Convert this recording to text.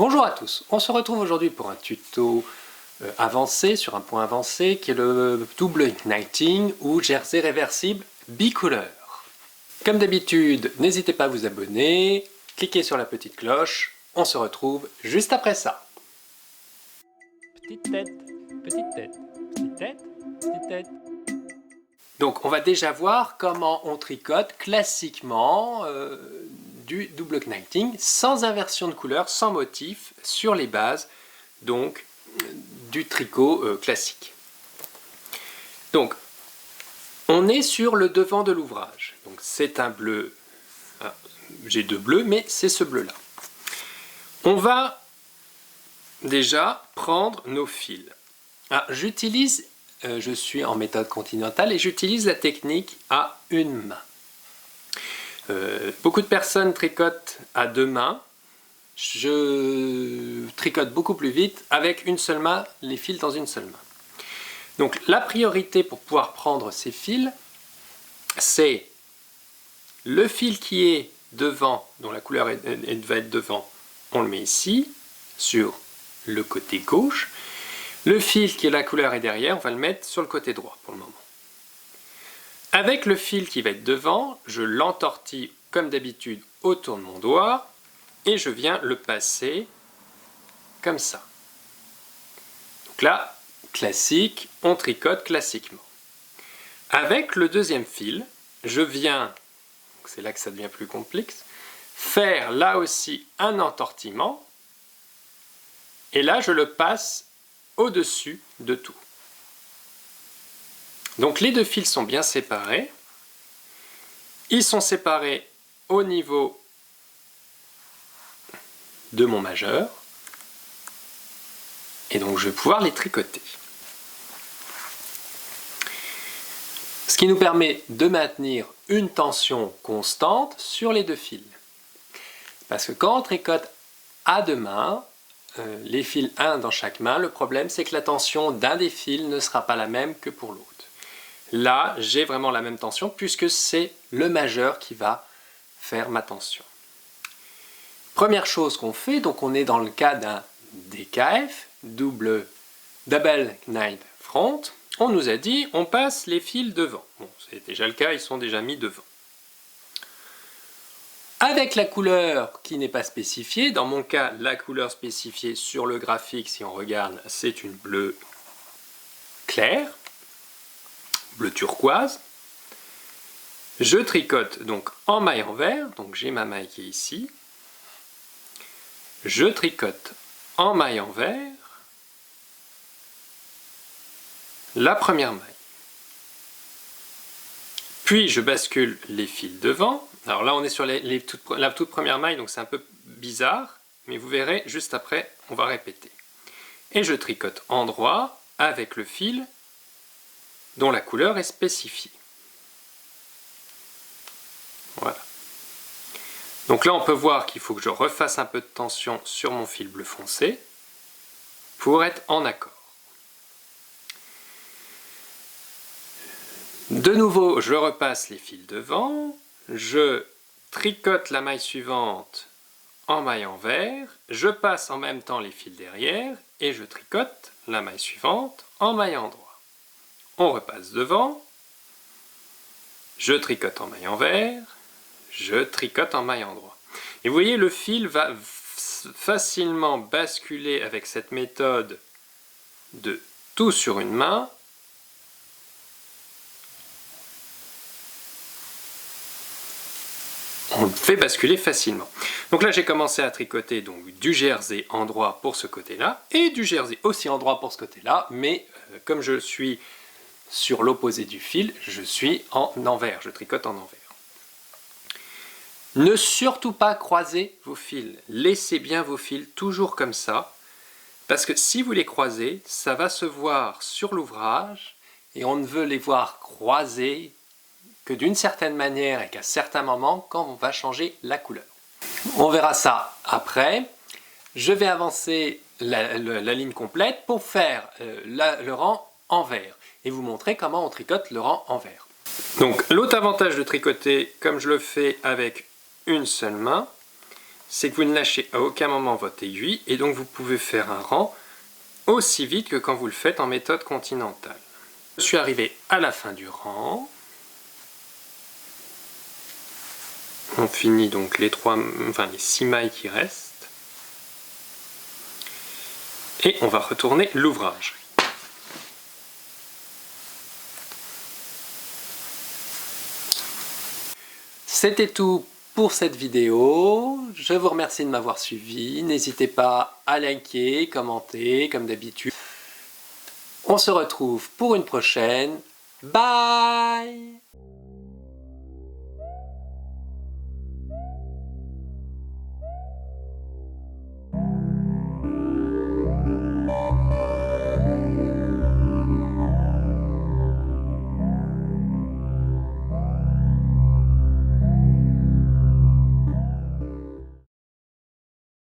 Bonjour à tous, on se retrouve aujourd'hui pour un tuto avancé, sur un point avancé, qui est le double knighting ou jersey réversible bicouleur. Comme d'habitude, n'hésitez pas à vous abonner, cliquez sur la petite cloche, on se retrouve juste après ça. Petite tête, petite tête, petite tête, petite tête. Donc on va déjà voir comment on tricote classiquement du double knighting sans inversion de couleur, sans motif, sur les bases donc du tricot classique. Donc on est sur le devant de l'ouvrage, donc c'est un bleu, j'ai deux bleus mais c'est ce bleu là. On va déjà prendre nos fils. J'utilise, je suis en méthode continentale et j'utilise la technique à une main. Beaucoup de personnes tricotent à deux mains. Je tricote beaucoup plus vite avec une seule main, les fils dans une seule main. Donc la priorité pour pouvoir prendre ces fils, c'est le fil qui est devant, dont la couleur va être devant, on le met ici, sur le côté gauche. Le fil qui est la couleur est derrière, on va le mettre sur le côté droit pour le moment. Avec le fil qui va être devant, je l'entortille comme d'habitude autour de mon doigt et je viens le passer comme ça. Donc là, classique, on tricote classiquement. Avec le deuxième fil, je viens, c'est là que ça devient plus complexe, faire là aussi un entortillement et là je le passe au-dessus de tout. Donc les deux fils sont bien séparés. Ils sont séparés au niveau de mon majeur. Et donc je vais pouvoir les tricoter. Ce qui nous permet de maintenir une tension constante sur les deux fils. Parce que quand on tricote à deux mains, les fils un dans chaque main, le problème c'est que la tension d'un des fils ne sera pas la même que pour l'autre. Là, j'ai vraiment la même tension puisque c'est le majeur qui va faire ma tension. Première chose qu'on fait, donc on est dans le cas d'un DKF, double knight front. On nous a dit on passe les fils devant. Bon, c'est déjà le cas, ils sont déjà mis devant. Avec la couleur qui n'est pas spécifiée, dans mon cas, la couleur spécifiée sur le graphique, si on regarde, c'est une bleue claire. Bleu turquoise. Je tricote donc en maille envers, donc j'ai ma maille qui est ici. Je tricote en maille envers la première maille. Puis je bascule les fils devant. Alors là on est sur la toute première maille, donc c'est un peu bizarre, mais vous verrez juste après, on va répéter. Et je tricote en droit avec le fil dont la couleur est spécifiée. Voilà. Donc là on peut voir qu'il faut que je refasse un peu de tension sur mon fil bleu foncé pour être en accord. De nouveau je repasse les fils devant, je tricote la maille suivante en maille envers, je passe en même temps les fils derrière et je tricote la maille suivante en maille endroit. On repasse devant, je tricote en maille envers, je tricote en maille endroit. Et vous voyez, le fil va facilement basculer avec cette méthode de tout sur une main. On le fait basculer facilement. Donc là, j'ai commencé à tricoter donc, du jersey endroit pour ce côté-là et du jersey aussi endroit pour ce côté-là, mais comme je suis sur l'opposé du fil, je suis en envers, je tricote en envers. Ne surtout pas croiser vos fils, laissez bien vos fils toujours comme ça, parce que si vous les croisez, ça va se voir sur l'ouvrage, et on ne veut les voir croisés que d'une certaine manière et qu'à certains moments quand on va changer la couleur. On verra ça après. Je vais avancer la ligne complète pour faire le rang envers et vous montrer comment on tricote le rang envers. Donc l'autre avantage de tricoter comme je le fais avec une seule main, c'est que vous ne lâchez à aucun moment votre aiguille et donc vous pouvez faire un rang aussi vite que quand vous le faites en méthode continentale. Je suis arrivé à la fin du rang. On finit donc les 6 mailles qui restent. Et on va retourner l'ouvrage. C'était tout pour cette vidéo. Je vous remercie de m'avoir suivi. N'hésitez pas à liker, commenter, comme d'habitude. On se retrouve pour une prochaine. Bye!